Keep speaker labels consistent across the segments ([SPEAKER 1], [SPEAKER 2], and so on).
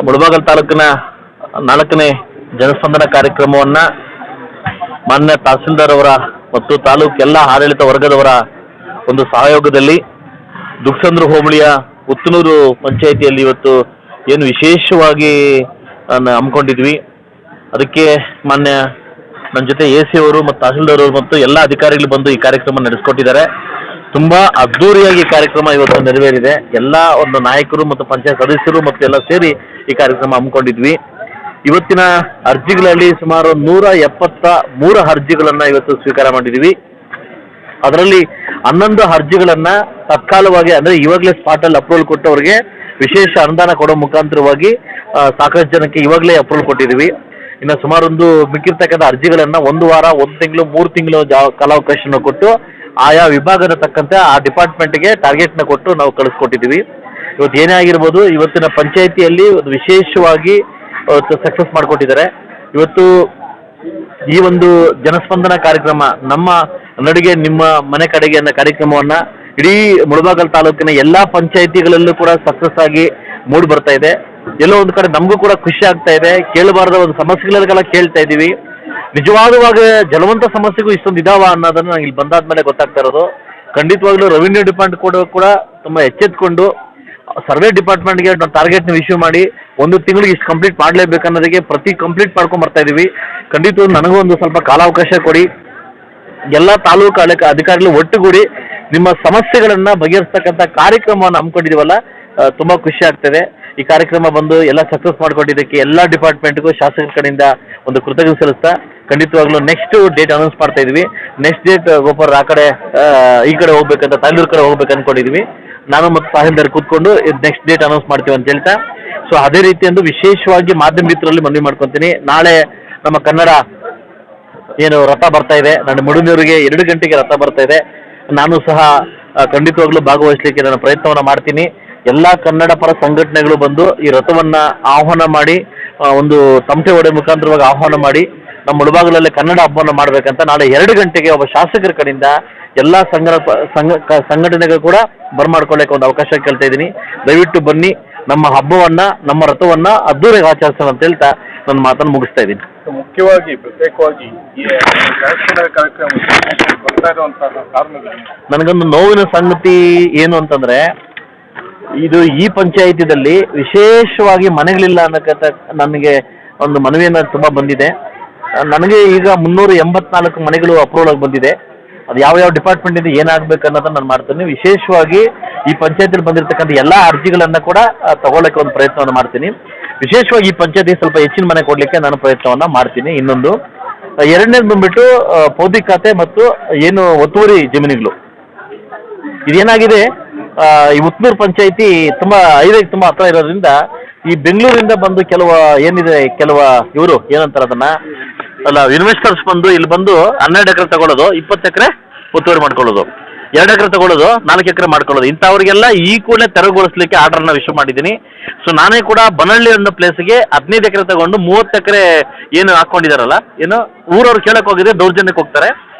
[SPEAKER 1] ಮುಳಬಾಗಿಲು ತಾಲೂಕಿನ 4ನೇ ಜನಸ್ಪಂದನ ಕಾರ್ಯಕ್ರಮವನ್ನು ಮಾನ್ಯ ತಹಸೀಲ್ದಾರ್ ಅವರ ಮತ್ತು ತಾಲೂಕು ಎಲ್ಲ ಆಡಳಿತ ವರ್ಗದವರ ಒಂದು ಸಹಯೋಗದಲ್ಲಿ ದುಕ್ಸಂದ್ರ ಹೋಬಳಿಯ ಉತ್ತನೂರು ಪಂಚಾಯಿತಿಯಲ್ಲಿ ಇವತ್ತು ಏನು ವಿಶೇಷವಾಗಿ ಹಮ್ಮಿಕೊಂಡಿದ್ವಿ. ಅದಕ್ಕೆ ಮಾನ್ಯ ನನ್ನ ಜೊತೆ AC ಅವರು ಮತ್ತು ತಹಸೀಲ್ದಾರ್ ಅವರು ಮತ್ತು ಎಲ್ಲ ಅಧಿಕಾರಿಗಳು ಬಂದು ಈ ಕಾರ್ಯಕ್ರಮ ನಡೆಸಿಕೊಟ್ಟಿದ್ದಾರೆ. ತುಂಬಾ ಅದ್ದೂರಿಯಾಗಿ ಕಾರ್ಯಕ್ರಮ ಇವತ್ತು ನೆರವೇರಿದೆ. ಎಲ್ಲ ಒಂದು ನಾಯಕರು ಮತ್ತು ಪಂಚಾಯತ್ ಸದಸ್ಯರು ಮತ್ತು ಎಲ್ಲ ಸೇರಿ ಈ ಕಾರ್ಯಕ್ರಮ ಹಮ್ಮಿಕೊಂಡಿದ್ವಿ. ಇವತ್ತಿನ ಅರ್ಜಿಗಳಲ್ಲಿ ಸುಮಾರು 173 ಅರ್ಜಿಗಳನ್ನು ಇವತ್ತು ಸ್ವೀಕಾರ ಮಾಡಿದ್ವಿ. ಅದರಲ್ಲಿ 11 ಅರ್ಜಿಗಳನ್ನು ತತ್ಕಾಲವಾಗಿ ಅಂದರೆ ಇವಾಗಲೇ ಸ್ಪಾಟಲ್ಲಿ ಅಪ್ರೂವಲ್ ಕೊಟ್ಟವರಿಗೆ ವಿಶೇಷ ಅನುದಾನ ಕೊಡೋ ಮುಖಾಂತರವಾಗಿ ಸಾಕಷ್ಟು ಜನಕ್ಕೆ ಇವಾಗಲೇ ಅಪ್ರೂವಲ್ ಕೊಟ್ಟಿದ್ದೀವಿ. ಇನ್ನು ಸುಮಾರು ಮಿಕ್ಕಿರ್ತಕ್ಕಂಥ ಅರ್ಜಿಗಳನ್ನು 1 ವಾರ, 1 ತಿಂಗಳು, 3 ತಿಂಗಳು ಕಾಲಾವಕಾಶನ ಕೊಟ್ಟು ಆಯಾ ವಿಭಾಗದ ತಕ್ಕಂತೆ ಆ ಡಿಪಾರ್ಟ್ಮೆಂಟ್ಗೆ ಟಾರ್ಗೆಟ್ನ ಕೊಟ್ಟು ನಾವು ಕಳಿಸ್ಕೊಟ್ಟಿದ್ದೀವಿ. ಇವತ್ತು ಏನೇ ಆಗಿರ್ಬೋದು, ಇವತ್ತಿನ ಪಂಚಾಯಿತಿಯಲ್ಲಿ ಒಂದು ವಿಶೇಷವಾಗಿ ಸಕ್ಸಸ್ ಮಾಡಿಕೊಟ್ಟಿದ್ದಾರೆ. ಇವತ್ತು ಈ ಒಂದು ಜನಸ್ಪಂದನ ಕಾರ್ಯಕ್ರಮ ನಮ್ಮ ನಡಿಗೆ ನಿಮ್ಮ ಮನೆ ಕಡೆಗೆ ಅನ್ನೋ ಕಾರ್ಯಕ್ರಮವನ್ನು ಇಡೀ ಮುಳಬಾಗಿಲು ತಾಲೂಕಿನ ಎಲ್ಲ ಪಂಚಾಯಿತಿಗಳಲ್ಲೂ ಕೂಡ ಸಕ್ಸಸ್ ಆಗಿ ಮೂಡಿ ಬರ್ತಾ ಇದೆ. ಎಲ್ಲೋ ಒಂದು ಕಡೆ ನಮಗೂ ಕೂಡ ಖುಷಿ ಆಗ್ತಾ ಇದೆ. ಕೇಳಬಾರ್ದ ಒಂದು ಸಮಸ್ಯೆಗಳಿಗೆಲ್ಲ ಕೇಳ್ತಾ ಇದ್ದೀವಿ. ನಿಜವಾದವಾಗ ಜಲವಂತ ಸಮಸ್ಯೆಗೂ ಇಷ್ಟೊಂದು ಇದಾವ ಅನ್ನೋದನ್ನು ನಂಗೆ ಇಲ್ಲಿ ಬಂದಾದ್ಮೇಲೆ ಗೊತ್ತಾಗ್ತಾ ಇರೋದು. ಖಂಡಿತವಾಗ್ಲೂ ರೆವಿನ್ಯೂ ಡಿಪಾರ್ಟ್ಮೆಂಟ್ ಕೂಡ ತುಂಬ ಎಚ್ಚೆತ್ಕೊಂಡು ಸರ್ವೆ ಡಿಪಾರ್ಟ್ಮೆಂಟ್ಗೆ ಟಾರ್ಗೆಟ್ನ ಇಶ್ಯೂ ಮಾಡಿ 1 ತಿಂಗಳಿಗೆ ಇಷ್ಟು ಕಂಪ್ಲೀಟ್ ಮಾಡಲೇಬೇಕನ್ನೋದಕ್ಕೆ ಕಂಪ್ಲೀಟ್ ಮಾಡ್ಕೊಂಡು ಬರ್ತಾ ಇದ್ದೀವಿ. ಖಂಡಿತವಾಗ್ಲೂ ನನಗೂ ಒಂದು ಸ್ವಲ್ಪ ಕಾಲಾವಕಾಶ ಕೊಡಿ. ಎಲ್ಲ ತಾಲೂಕು ಅಧಿಕಾರಿಗಳು ಒಟ್ಟುಗೂಡಿ ನಿಮ್ಮ ಸಮಸ್ಯೆಗಳನ್ನು ಬಗೆಹರಿಸ್ತಕ್ಕಂಥ ಕಾರ್ಯಕ್ರಮವನ್ನು ಹಮ್ಮಿಕೊಂಡಿದ್ದೀವಲ್ಲ, ತುಂಬ ಖುಷಿ ಆಗ್ತದೆ. ಈ ಕಾರ್ಯಕ್ರಮ ಬಂದು ಎಲ್ಲ ಸಕ್ಸಸ್ ಮಾಡಿಕೊಟ್ಟಿದ್ದಕ್ಕೆ ಎಲ್ಲ ಡಿಪಾರ್ಟ್ಮೆಂಟ್ಗೂ ಶಾಸಕರ ಕಡೆಯಿಂದ ಒಂದು ಕೃತಜ್ಞತೆ ಸಲ್ಲಿಸ್ತಾ ಖಂಡಿತವಾಗ್ಲೂ ನೆಕ್ಸ್ಟ್ ಡೇಟ್ ಅನೌನ್ಸ್ ಮಾಡ್ತಾ ಇದ್ವಿ. ನೆಕ್ಸ್ಟ್ ಡೇಟ್ ಗೋಪರ್ ಈ ಕಡೆ ಹೋಗ್ಬೇಕಂತ ತಾಲೂರು ಕಡೆ ಹೋಗ್ಬೇಕು ಅಂದ್ಕೊಂಡಿದ್ವಿ. ನಾನು ಮತ್ತು ತಹಸೀಲ್ದಾರ್ ಕೂತ್ಕೊಂಡು ನೆಕ್ಸ್ಟ್ ಡೇಟ್ ಅನೌನ್ಸ್ ಮಾಡ್ತೀವಿ ಅಂತ ಹೇಳ್ತಾ, ಸೊ ಅದೇ ರೀತಿ ಒಂದು ವಿಶೇಷವಾಗಿ ಮಾಧ್ಯಮ ಮಿತ್ರರಲ್ಲಿ ಮನವಿ ಮಾಡ್ಕೊತೀನಿ. ನಾಳೆ ನಮ್ಮ ಕನ್ನಡ ಏನು ರಥ ಬರ್ತಾ ಇದೆ, ನಾನು ಮುಡುನೂರಿಗೆ 2 ಗಂಟೆಗೆ ರಥ ಬರ್ತಾ ಇದೆ. ನಾನು ಸಹ ಖಂಡಿತವಾಗ್ಲೂ ಭಾಗವಹಿಸಲಿಕ್ಕೆ ನಾನು ಪ್ರಯತ್ನವನ್ನು ಮಾಡ್ತೀನಿ. ಎಲ್ಲ ಕನ್ನಡ ಪರ ಸಂಘಟನೆಗಳು ಬಂದು ಈ ರಥವನ್ನು ಆಹ್ವಾನ ಮಾಡಿ ಒಂದು ತಮಟೆ ಹೊಡೆ ಮುಖಾಂತರವಾಗಿ ಆಹ್ವಾನ ಮಾಡಿ ನಮ್ಮ ಮುಳಬಾಗಿಲಲ್ಲಿ ಕನ್ನಡ ಹಬ್ಬವನ್ನು ಮಾಡಬೇಕಂತ ನಾಳೆ 2 ಗಂಟೆಗೆ ಒಬ್ಬ ಶಾಸಕರ ಕಡೆಯಿಂದ ಎಲ್ಲ ಸಂಘಟನೆಗಳು ಕೂಡ ಬರ್ಮಾಡ್ಕೊಳ್ಳೋಕೆ ಒಂದು ಅವಕಾಶ ಕೇಳ್ತಾ ಇದ್ದೀನಿ. ದಯವಿಟ್ಟು ಬನ್ನಿ, ನಮ್ಮ ಹಬ್ಬವನ್ನು ನಮ್ಮ ರಥವನ್ನು ಅದ್ದೂರಿಯಾಗಿ ಆಚರಿಸೋಣ ಅಂತ ಹೇಳ್ತಾ ನನ್ನ ಮಾತನ್ನು ಮುಗಿಸ್ತಾ ಇದ್ದೀನಿ.
[SPEAKER 2] ಮುಖ್ಯವಾಗಿ ಪ್ರತ್ಯೇಕವಾಗಿ ಈ ಕಾರ್ಯಕ್ರಮ ಬರ್ತಾ ಇರುವಂತಹ ಕಾರಣಗಳು
[SPEAKER 1] ನನಗೊಂದು ನೋವಿನ ಸಂಗತಿ ಏನು ಅಂತಂದರೆ, ಈ ಪಂಚಾಯಿತಿದಲ್ಲಿ ವಿಶೇಷವಾಗಿ ಮನೆಗಳಿಲ್ಲ ಅನ್ನೋಕ್ಕಂತ ನನಗೆ ಒಂದು ಮನವಿಯನ್ನು ತುಂಬ ಬಂದಿದೆ. ನನಗೆ ಈಗ 384 ಮನೆಗಳು ಅಪ್ರೂವಲ್ ಆಗಿ ಬಂದಿದೆ. ಅದು ಯಾವ ಡಿಪಾರ್ಟ್ಮೆಂಟಿಂದ ಏನಾಗಬೇಕು ಅನ್ನೋದನ್ನು ನಾನು ಮಾಡ್ತೀನಿ. ವಿಶೇಷವಾಗಿ ಈ ಪಂಚಾಯತಿಯಲ್ಲಿ ಬಂದಿರತಕ್ಕಂಥ ಎಲ್ಲ ಅರ್ಜಿಗಳನ್ನು ಕೂಡ ತಗೊಳ್ಳೋಕ್ಕೆ ಒಂದು ಪ್ರಯತ್ನವನ್ನು ಮಾಡ್ತೀನಿ. ವಿಶೇಷವಾಗಿ ಈ ಪಂಚಾಯತಿ ಸ್ವಲ್ಪ ಹೆಚ್ಚಿನ ಮನೆ ಕೊಡಲಿಕ್ಕೆ ನಾನು ಪ್ರಯತ್ನವನ್ನು ಮಾಡ್ತೀನಿ. ಇನ್ನೊಂದು ಎರಡನೇದು ಬಂದ್ಬಿಟ್ಟು ಪೌದಿ ಖಾತೆ ಮತ್ತು ಏನು ಒತ್ತುವರಿ ಜಮೀನುಗಳು. ಇದೇನಾಗಿದೆ, ಈ ಉತ್ನೂರು ಪಂಚಾಯತಿ ತುಂಬ ಹೈವೇಗೆ ತುಂಬ ಹತ್ರ ಇರೋದ್ರಿಂದ ಈ ಬೆಂಗಳೂರಿಂದ ಬಂದು ಕೆಲವು ಇವರು ಏನಂತಾರೆ ಅದನ್ನು ಇನ್ವೆಸ್ಟರ್ಸ್ ಬಂದು ಇಲ್ಲಿ ಬಂದು 12 ಎಕರೆ ತಗೊಳ್ಳೋದು, 20 ಎಕರೆ ಒತ್ತುವರಿ ಮಾಡ್ಕೊಳ್ಳೋದು, 2 ಎಕರೆ ತಗೊಳ್ಳೋದು, 4 ಎಕರೆ ಮಾಡ್ಕೊಳ್ಳೋದು. ಇಂಥವ್ರಿಗೆಲ್ಲ ಈ ಕೂಡಲೇ ತೆರವುಗೊಳಿಸಲಿಕ್ಕೆ ಆರ್ಡರ್ನ ಇಶ್ಯೂ ಮಾಡಿದ್ದೀನಿ. ಸೊ ನಾನೇ ಕೂಡ ಬನಹಳ್ಳಿ ಅನ್ನೋ ಪ್ಲೇಸ್ಗೆ 15 ಎಕರೆ ತಗೊಂಡು 30 ಎಕರೆ ಏನು ಹಾಕ್ಕೊಂಡಿದ್ದಾರಲ್ಲ, ಏನು ಊರವ್ರು ಕೇಳಕ್ಕೆ ಹೋಗಿದ್ರೆ ದೌರ್ಜನ್ಯಕ್ಕೆ ಹೋಗ್ತಾರೆ.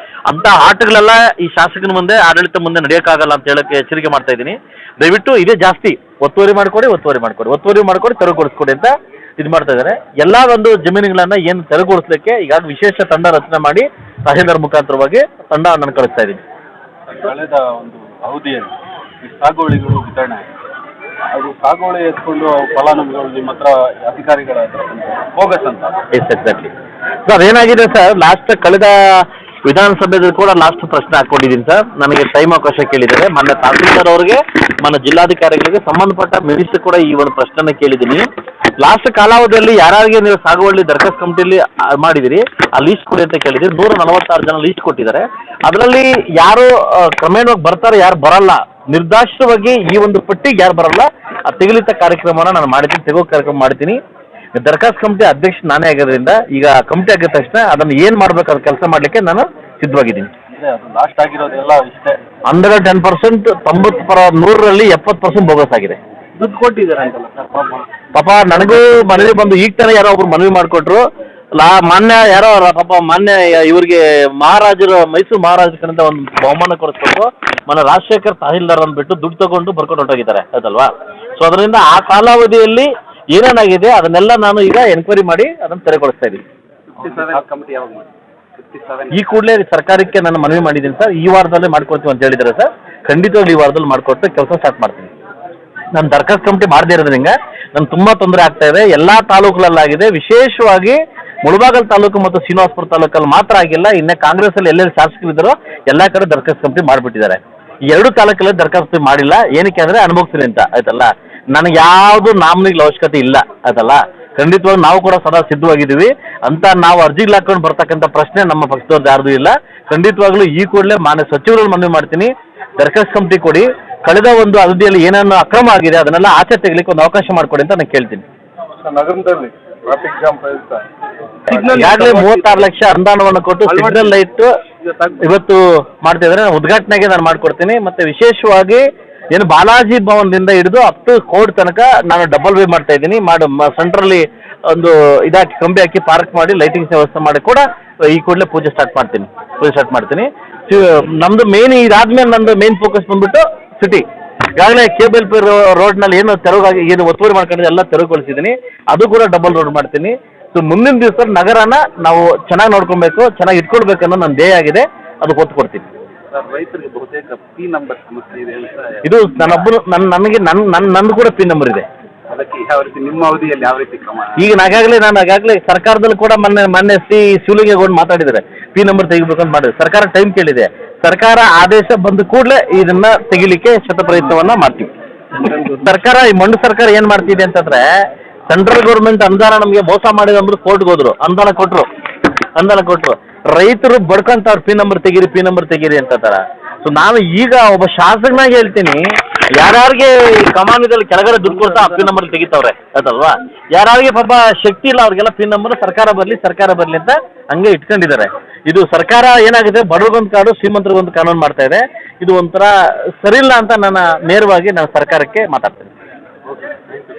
[SPEAKER 1] ಅಂಥ ಆಟಗಳೆಲ್ಲ ಈ ಶಾಸಕನ ಮುಂದೆ ಆಡಳಿತ ಮುಂದೆ ನಡೆಯೋಕ್ಕಾಗಲ್ಲ ಅಂತ ಹೇಳೋಕ್ಕೆ ಎಚ್ಚರಿಕೆ ಮಾಡ್ತಾ ಇದ್ದೀನಿ. ದಯವಿಟ್ಟು ಇದೇ ಜಾಸ್ತಿ ಒತ್ತುವರಿ ಮಾಡಿಕೊಡಿ ತೆರವುಗೊಳಿಸ್ಕೊಡಿ ಅಂತ ಇದು ಮಾಡ್ತಾ ಇದ್ದಾರೆ. ಎಲ್ಲ ಒಂದು ಜಮೀನುಗಳನ್ನು ಏನು ತೆರವುಗೊಳಿಸಲಿಕ್ಕೆ ಈಗಾಗಲೇ ವಿಶೇಷ ತಂಡ ರಚನೆ ಮಾಡಿ ತಹಸೀಲ್ದಾರ್ ಮುಖಾಂತರವಾಗಿ ತಂಡ ನಾನು ಕಳಿಸ್ತಾ ಇದ್ದೀನಿ.
[SPEAKER 2] ಕಳೆದ ಒಂದು ಅವಧಿಯಲ್ಲಿ ಈ ಸಾಗುವಳಿಗಳು ವಿತರಣೆ ಅದು ಸಾಗುವಳಿ ಎತ್ಕೊಂಡು ಫಲಾನುಭವಿಗಳು ನಿಮ್ಮ ಹತ್ರ ಅಧಿಕಾರಿಗಳ ಹೋಗಸ್ ಅಂತ.
[SPEAKER 1] Yes, exactly sir. ಅದೇನಾಗಿದೆ ಸರ್, ಕಳೆದ ವಿಧಾನಸಭೆಯಲ್ಲಿ ಕೂಡ ಪ್ರಶ್ನೆ ಹಾಕ್ಕೊಂಡಿದ್ದೀನಿ ಸರ್. ನನಗೆ ಟೈಮ್ ಅವಕಾಶ ಕೇಳಿದ್ದಾರೆ. ಮೊನ್ನೆ ತಹಸೀಲ್ದಾರ್ ಅವರಿಗೆ, ಮೊನ್ನೆ ಜಿಲ್ಲಾಧಿಕಾರಿಗಳಿಗೆ, ಸಂಬಂಧಪಟ್ಟ ಮಿನಿಸ್ಟರ್ ಕೂಡ ಈ ಒಂದು ಪ್ರಶ್ನೆನ ಕೇಳಿದ್ದೀನಿ. ಲಾಸ್ಟ್ ಕಾಲಾವಧಿಯಲ್ಲಿ ಯಾರಿಗೆ ನೀವು ಸಾಗುವಳಿ ದರಖಾಸ್ತು ಕಮಿಟಿಯಲ್ಲಿ ಮಾಡಿದಿರಿ ಆ ಲೀಸ್ಟ್ ಕೊಡಿ ಅಂತ ಕೇಳಿದ್ದೀರಿ. 146 ಜನ ಲೀಸ್ಟ್ ಕೊಟ್ಟಿದ್ದಾರೆ. ಅದರಲ್ಲಿ ಯಾರು ಕ್ರಮೇಣವಾಗಿ ಬರ್ತಾರೆ, ಯಾರು ಬರಲ್ಲ, ನಿರ್ದಾಕ್ಷಿಣ್ಯವಾಗಿ ಈ ಒಂದು ಪಟ್ಟಿಗೆ ಯಾರು ಬರಲ್ಲ ಆ ತೆಗಿಲಿತ ಕಾರ್ಯಕ್ರಮನ ನಾನು ತೆಗೋ ಕಾರ್ಯಕ್ರಮ ಮಾಡ್ತೀನಿ. ದರಖಾಸ್ತು ಕಮಿಟಿ ಅಧ್ಯಕ್ಷ ನಾನೇ ಆಗಿರೋದ್ರಿಂದ ಈಗ ಕಮಿಟಿ ಆಗಿದ ತಕ್ಷಣ ಅದನ್ನು ಏನು ಮಾಡಬೇಕು ಅದು ಕೆಲಸ ಮಾಡಲಿಕ್ಕೆ ನಾನು ಸಿದ್ಧವಾಗಿದ್ದೀನಿ.
[SPEAKER 2] ಲಾಸ್ಟ್ ಆಗಿರೋದೆಲ್ಲ ಇಷ್ಟೇ
[SPEAKER 1] 110%, 100ರಲ್ಲಿ 70% ಬೋಗಸ್ ಆಗಿದೆ.
[SPEAKER 2] ದುಡ್ಡು ಕೊಟ್ಟಿದ್ದಾರೆ ಅಂತಲ್ಲ
[SPEAKER 1] ಪಾಪ. ನನಗೂ ಮನವಿ ಬಂದು ಈಗ ತಾನೇ ಯಾರೋ ಒಬ್ರು ಮನವಿ ಮಾಡಿಕೊಟ್ರು. ಮಾನ್ಯ ಯಾರೋ ಪಾಪ ಮಾನ್ಯ ಇವ್ರಿಗೆ ಮೈಸೂರು ಮಹಾರಾಜರ ಕಡೆಯಿಂದ ಒಂದು ಬಹುಮಾನ ಕೊಡಿಸ್ಬೇಕು. ರಾಜಶೇಖರ್ ತಹಸೀಲ್ದಾರ್ ಅಂದ್ಬಿಟ್ಟು ದುಡ್ಡು ತಗೊಂಡು ಬರ್ಕೊಂಡು ಹೊರಟೋಗಿದ್ದಾರೆ, ಆಯ್ತಲ್ವಾ. ಸೊ ಅದರಿಂದ ಆ ಕಾಲಾವಧಿಯಲ್ಲಿ ಏನೇನಾಗಿದೆ ಅದನ್ನೆಲ್ಲ ನಾನು ಈಗ ಎನ್ಕ್ವೈರಿ ಮಾಡಿ ಅದನ್ನು ತೆರೆಗೊಳಿಸ್ತಾ ಇದ್ದೀನಿ.
[SPEAKER 2] ಕಮಿಟಿ ಯಾವಾಗ ಮಾಡಿ?
[SPEAKER 1] ಈ ಕೂಡಲೇ ಸರ್ಕಾರಕ್ಕೆ ನಾನು ಮನವಿ ಮಾಡಿದ್ದೀನಿ ಸರ್, ಈ ವಾರದಲ್ಲೇ ಮಾಡ್ಕೊಡ್ತೀವಿ ಅಂತ ಹೇಳಿದ್ದಾರೆ ಸರ್. ಖಂಡಿತವಾಗ್ಲೂ ಈ ವಾರದಲ್ಲಿ ಮಾಡಿಕೊಟ್ಟು ಕೆಲಸ ಸ್ಟಾರ್ಟ್ ಮಾಡ್ತೀನಿ. ನಾನು ದರ್ಖಾಸ್ತು ಕಮಿಟಿ ಮಾಡದೇ ಇರೋದ್ರಿಂದ ನನ್ಗೆ ತುಂಬ ತೊಂದರೆ ಆಗ್ತಾ ಇದೆ. ಎಲ್ಲ ತಾಲೂಕುಗಳಲ್ಲಾಗಿದೆ, ವಿಶೇಷವಾಗಿ ಮುಳಬಾಗಲ್ ತಾಲೂಕು ಮತ್ತು ಶ್ರೀನಿವಾಸಪುರ ತಾಲೂಕಲ್ಲಿ ಮಾತ್ರ ಆಗಿಲ್ಲ. ಇನ್ನು ಕಾಂಗ್ರೆಸ್ಸಲ್ಲಿ ಎಲ್ಲೆಲ್ಲಿ ಶಾಸಕರಿದ್ದಾರೋ ಎಲ್ಲ ಕಡೆ ದರ್ಖಾಸ್ತು ಕಮಿಟಿ ಮಾಡಿಬಿಟ್ಟಿದ್ದಾರೆ. ಈ 2 ತಾಲೂಕಲ್ಲಿ ದರ್ಖಾಸ್ತು ಮಾಡಿಲ್ಲ. ಏನಕ್ಕೆ ಅಂದರೆ ಅನುಭವಿಸ್ತೀನಿ ಅಂತ ಆಯ್ತಲ್ಲ. ನನಗೆ ಯಾವುದು ನಾಮಿನಿಗಳ ಅವಶ್ಯಕತೆ ಇಲ್ಲ ಆಯ್ತಲ್ಲ. ಖಂಡಿತವಾಗಿ ನಾವು ಕೂಡ ಸದಾ ಸಿದ್ಧವಾಗಿದ್ದೀವಿ ಅಂತ. ನಾವು ಅರ್ಜಿಗಳು ಹಾಕೊಂಡು ಬರ್ತಕ್ಕಂಥ ಪ್ರಶ್ನೆ ನಮ್ಮ ಪಕ್ಷದವ್ರದ್ದು ಯಾರ್ದು ಇಲ್ಲ. ಖಂಡಿತವಾಗ್ಲೂ ಈ ಕೂಡಲೇ ಮಾನ್ಯ ಸಚಿವರಲ್ಲಿ ಮನವಿ ಮಾಡ್ತೀನಿ, ದರ್ಖಾಸ್ತು ಕಮಿಟಿ ಕೊಡಿ. ಕಳೆದ ಒಂದು ಅವಧಿಯಲ್ಲಿ ಏನೇನು ಅಕ್ರಮ ಆಗಿದೆ ಅದನ್ನೆಲ್ಲ ಆಚೆ ತೆಗಲಿಕ್ಕೆ ಒಂದು ಅವಕಾಶ ಮಾಡಿಕೊಡಿ ಅಂತ ನಾನು ಕೇಳ್ತೀನಿ.
[SPEAKER 2] ನಗರದಲ್ಲಿ ಟ್ರಾಫಿಕ್ ಜಾಮ್ ಪ್ರಯುಕ್ತ
[SPEAKER 1] ಈಗಾಗಲೇ 36 ಲಕ್ಷ ಅನುದಾನವನ್ನು ಕೊಟ್ಟು ಸಿಗ್ನಲ್ ಲೈಟ್ ಇವತ್ತು ಮಾಡ್ತಾ ಇದ್ದಾರೆ. ಉದ್ಘಾಟನೆಗೆ ನಾನು ಮಾಡಿಕೊಡ್ತೀನಿ. ಮತ್ತೆ ವಿಶೇಷವಾಗಿ ಏನು ಬಾಲಾಜಿ ಭವನದಿಂದ ಹಿಡಿದು ಅಪ್ ಟು ಕೋರ್ಟ್ ತನಕ ನಾನು ಡಬಲ್ ವೇ ಮಾಡ್ತಾ ಇದ್ದೀನಿ. ಸೆಂಟ್ರಲ್ಲಿ ಒಂದು ಇದಾಕಿ ಕಂಬಿ ಹಾಕಿ ಪಾರ್ಕ್ ಮಾಡಿ ಲೈಟಿಂಗ್ಸ್ ವ್ಯವಸ್ಥೆ ಮಾಡಿ ಕೂಡ ಈ ಕೂಡಲೇ ಪೂಜೆ ಸ್ಟಾರ್ಟ್ ಮಾಡ್ತೀನಿ. ನಮ್ಮದು ಮೇನ್ ಇದಾದ್ಮೇಲೆ ನಂದು ಮೇನ್ ಫೋಕಸ್ ಬಂದ್ಬಿಟ್ಟು ಸಿಟಿ. ಈಗಾಗಲೇ ಕೇಬಲ್ ಪೇ ರೋಡ್ನಲ್ಲಿ ಏನು ತೆರವಾಗಿ ಏನು ಒತ್ತುವರಿ ಮಾಡ್ಕೊಂಡಿದೆ ಎಲ್ಲ ತೆರವುಗೊಳಿಸಿದ್ದೀನಿ. ಅದು ಕೂಡ ಡಬಲ್ ರೋಡ್ ಮಾಡ್ತೀನಿ. ಸೊ ಮುಂದಿನ ದಿವಸ ನಗರನ ನಾವು ಚೆನ್ನಾಗಿ ನೋಡ್ಕೊಬೇಕು, ಚೆನ್ನಾಗಿ ಇಟ್ಕೊಳ್ಬೇಕು ಅನ್ನೋ ನನ್ನ ಧ್ಯೇಯ ಆಗಿದೆ. ಅದು ಒತ್ತು ಕೊಡ್ತೀನಿ.
[SPEAKER 2] ರೈತರಿಗೆ ಬಹುತೇಕ ಪಿ ನಂಬರ್ ಸಮಸ್ಯೆ ಇದೆ ಅಂತ.
[SPEAKER 1] ಇದು ನಂದು ಕೂಡ ಪಿ ನಂಬರ್ ಇದೆ.
[SPEAKER 2] ಅದಕ್ಕೆ ಯಾವ ರೀತಿ ನಿಮ್ಮ ಅವಧಿಯಲ್ಲಿ ಯಾವ ರೀತಿ ಕ್ರಮ?
[SPEAKER 1] ಈಗ ಆಗಾಗಲೇ ಸರ್ಕಾರದಲ್ಲಿ ಕೂಡ ಮೊನ್ನೆ ಶಿವಲಿಂಗೇಗೌಡ ಮಾತಾಡಿದ್ದಾರೆ, ಪಿ ನಂಬರ್ ತೆಗಿಬೇಕು ಅಂತ ಮಾಡಿದ್ರು. ಸರ್ಕಾರ ಟೈಮ್ ಕೇಳಿದೆ. ಸರ್ಕಾರ ಆದೇಶ ಬಂದ ಕೂಡಲೇ ಇದನ್ನ ತೆಗಿಲಿಕ್ಕೆ ಶತಪ್ರಯತ್ನವನ್ನ ಮಾಡ್ತೀವಿ. ಸರ್ಕಾರ ಈ ಮಂಡು ಸರ್ಕಾರ ಏನ್ ಮಾಡ್ತಿದೆ ಅಂತಂದ್ರೆ, ಸೆಂಟ್ರಲ್ ಗೌರ್ಮೆಂಟ್ ಅನುದಾನ ನಮಗೆ ಮೋಸ ಮಾಡಿದೆ ಅಂದ್ಬಿಟ್ಟು ಕೋರ್ಟ್ಗೆ ಹೋದ್ರು, ಅನುದಾನ ಕೊಟ್ರು. ರೈತರು ಬಡ್ಕೊಂತವ್ರು ಪಿ ನಂಬರ್ ತೆಗೀರಿ ಅಂತಾರ. ಸೊ ನಾನು ಈಗ ಒಬ್ಬ ಶಾಸಕನಾಗಿ ಹೇಳ್ತೀನಿ, ಯಾರ್ಯಾರಿಗೆ ಕಮಾನದಲ್ಲಿ ಕೆಳಗಡೆ ದುಡ್ಡು ಕೊಡ್ತಾ ಆ ಪಿ ನಂಬರ್ ತೆಗಿತಾವ್ರೆ ಅದಲ್ವಾ. ಯಾರ್ಯಾರಿಗೆ ಪಾಪ ಶಕ್ತಿ ಇಲ್ಲ ಅವ್ರಿಗೆಲ್ಲ ಪಿ ನಂಬರ್ ಸರ್ಕಾರ ಬರಲಿ ಅಂತ ಹಂಗೆ ಇಟ್ಕೊಂಡಿದ್ದಾರೆ. ಇದು ಸರ್ಕಾರ ಏನಾಗಿದೆ, ಬಡವ್ರಿಗೊಂದು ಕಾಡು ಶ್ರೀಮಂತರಿಗೊಂದು ಕಾನೂನು ಮಾಡ್ತಾ ಇದೆ. ಇದು ಒಂಥರ ಸರಿಯಿಲ್ಲ ಅಂತ ನೇರವಾಗಿ ನಾನು ಸರ್ಕಾರಕ್ಕೆ ಮಾತಾಡ್ತೇನೆ.